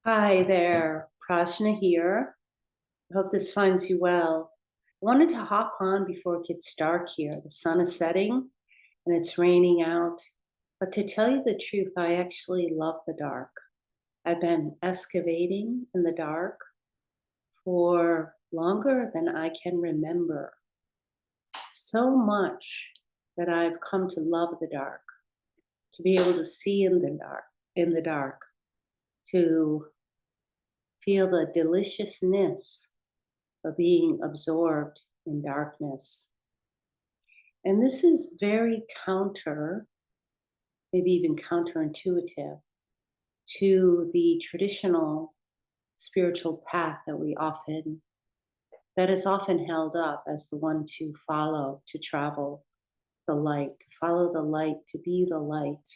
Hi there, Prajna here. I hope this finds you well. I wanted to hop on before it gets dark here. The sun is setting and it's raining out. But to tell you the truth, I actually love the dark. I've been excavating in the dark for longer than I can remember. So much that I've come to love the dark, to be able to see in the dark, to feel the deliciousness of being absorbed in darkness. And this is very counter, maybe even counterintuitive to the traditional spiritual path that is often held up as the one to follow, to travel the light, to follow the light, to be the light,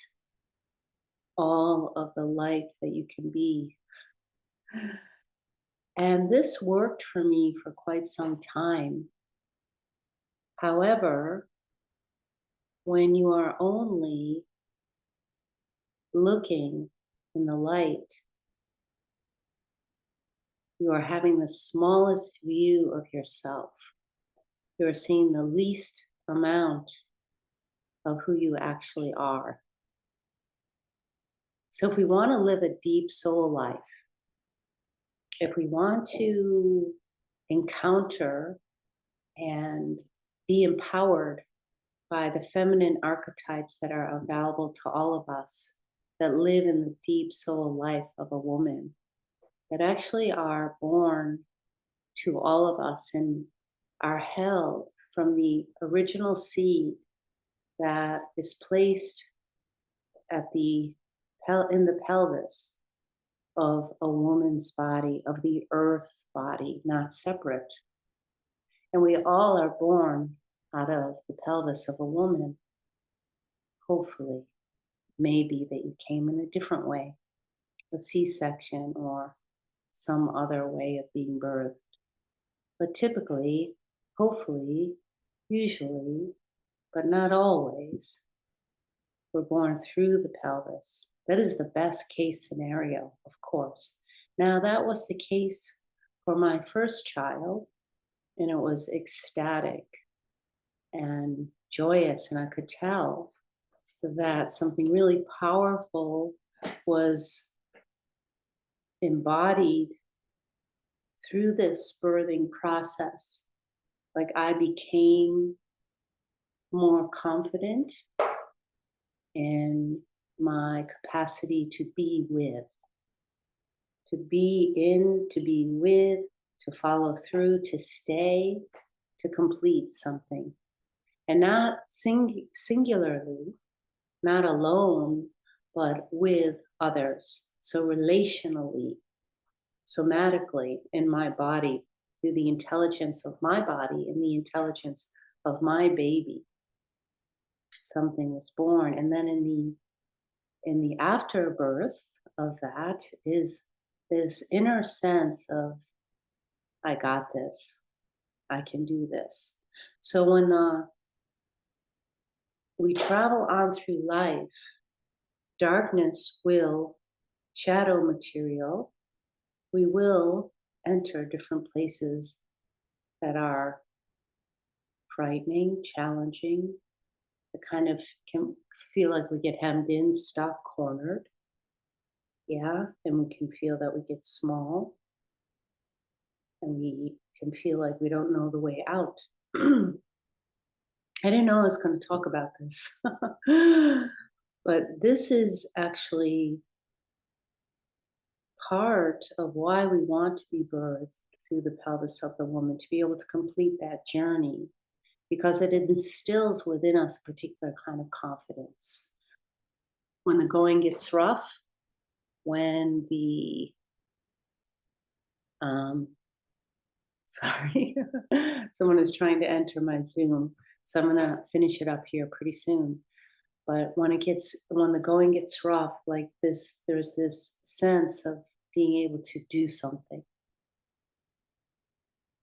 all of the light that you can be. And this worked for me for quite some time. However, when you are only looking in the light, you are having the smallest view of yourself. You are seeing the least amount of who you actually are. So, if we want to live a deep soul life, if we want to encounter and be empowered by the feminine archetypes that are available to all of us that live in the deep soul life of a woman, that actually are born to all of us and are held from the original seed that is placed at in the pelvis of a woman's body, of the earth body, not separate. And we all are born out of the pelvis of a woman. Hopefully, maybe that you came in a different way, a C-section or some other way of being birthed. But typically, hopefully, usually, but not always, we're born through the pelvis. That is the best case scenario, of course. Now, that was the case for my first child, and it was ecstatic and joyous. And I could tell that something really powerful was embodied through this birthing process. Like I became more confident in my capacity to be with, to be in, to be with, to follow through, to stay, to complete something. And not singularly, not alone, but with others. So relationally, somatically in my body, through the intelligence of my body and the intelligence of my baby, something was born. And then in the afterbirth of that is this inner sense of I got this, I can do this. So when we travel on through life, darkness will shadow material. We will enter different places that are frightening, challenging, that kind of can feel like we get hemmed in, stuck, cornered. Yeah, and we can feel that we get small and we can feel like we don't know the way out. I didn't know I was going to talk about this, but this is actually part of why we want to be birthed through the pelvis of the woman, to be able to complete that journey, because it instills within us a particular kind of confidence. When the going gets rough, when the um, sorry, someone is trying to enter my Zoom, so I'm gonna finish it up here pretty soon. But when the going gets rough, like this, there's this sense of being able to do something.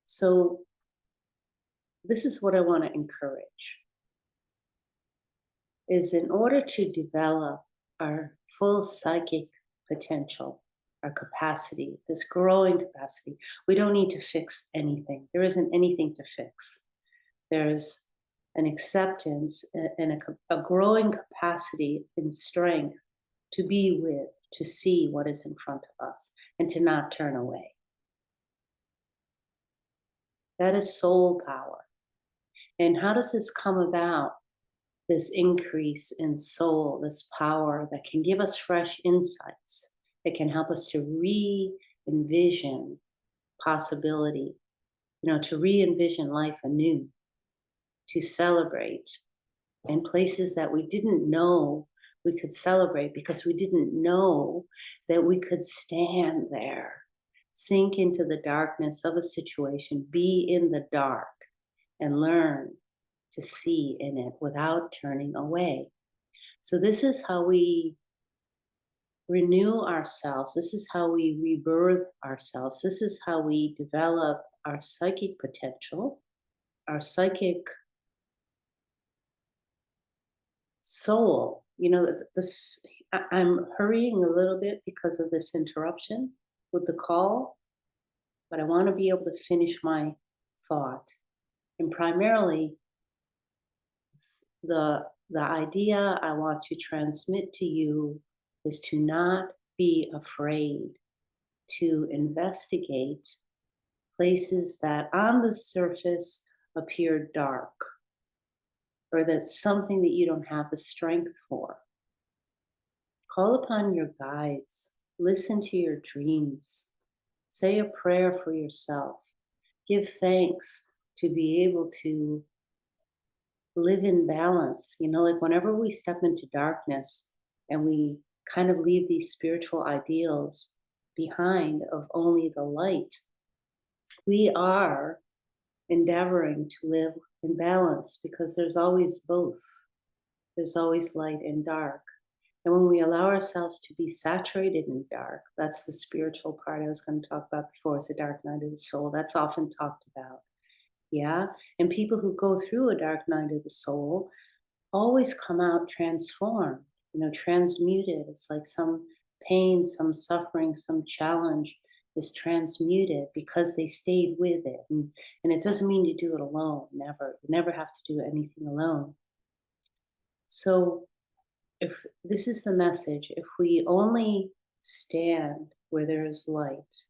So this is what I want to encourage: is in order to develop our full psychic potential, our capacity, this growing capacity. We don't need to fix anything. There isn't anything to fix. There's an acceptance and a growing capacity and strength to be with, to see what is in front of us, and to not turn away. That is soul power. And how does this come about? This increase in soul, this power that can give us fresh insights, that can help us to re-envision possibility, to re-envision life anew, to celebrate in places that we didn't know we could celebrate because we didn't know that we could stand there, sink into the darkness of a situation, be in the dark, and learn to see in it without turning away. So, this is how we renew ourselves. This is how we rebirth ourselves. This is how we develop our psychic potential, our psychic soul. I'm hurrying a little bit because of this interruption with the call, but I want to be able to finish my thought. And primarily, the idea I want to transmit to you is to not be afraid to investigate places that on the surface appear dark, or that's something that you don't have the strength for. Call upon your guides, listen to your dreams, say a prayer for yourself, give thanks to be able to live in balance. Like whenever we step into darkness and we kind of leave these spiritual ideals behind of only the light, we are endeavoring to live in balance because there's always both. There's always light and dark. And when we allow ourselves to be saturated in dark, that's the spiritual part I was going to talk about before. It's the dark night of the soul. That's often talked about. Yeah. And people who go through a dark night of the soul always come out transformed, transmuted. It's like some pain, some suffering, some challenge is transmuted because they stayed with it. And it doesn't mean you do it alone, never. You never have to do anything alone. So if this is the message, if we only stand where there is light,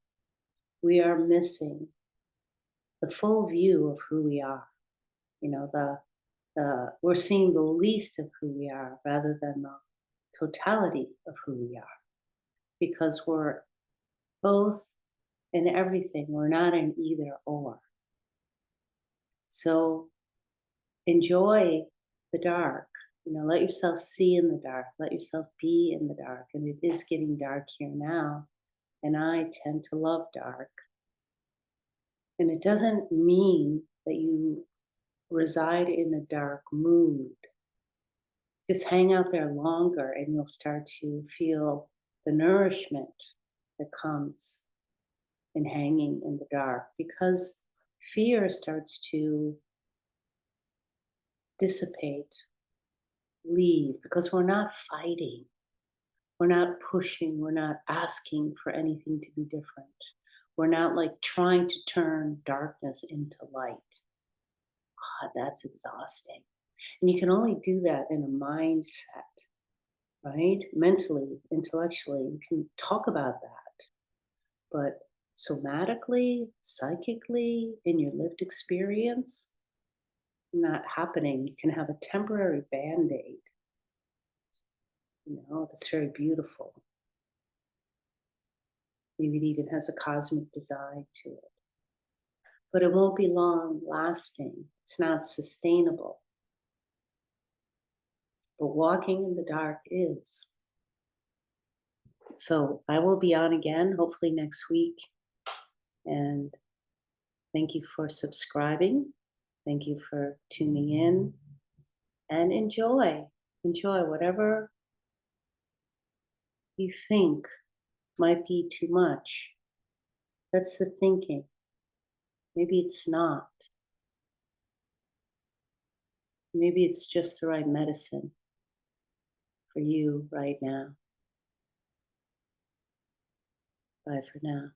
we are missing the full view of who we are. We're seeing the least of who we are rather than the totality of who we are, because we're both in everything. We're not in either or. So enjoy the dark. Let yourself see in the dark. Let yourself be in the dark. And it is getting dark here now. And I tend to love dark. And it doesn't mean that you reside in a dark mood. Just hang out there longer and you'll start to feel the nourishment that comes in hanging in the dark, because fear starts to dissipate, leave, because we're not fighting, we're not pushing, we're not asking for anything to be different. We're not like trying to turn darkness into light. God, that's exhausting. And you can only do that in a mindset, right? Mentally, intellectually, you can talk about that. But somatically, psychically, in your lived experience, not happening. You can have a temporary band-aid, that's very beautiful. Maybe it even has a cosmic design to it. But it won't be long lasting. It's not sustainable. But walking in the dark is. So I will be on again, hopefully next week. And thank you for subscribing. Thank you for tuning in. And enjoy. Enjoy whatever you think might be too much. That's the thinking. Maybe it's not. Maybe it's just the right medicine for you right now. Bye for now.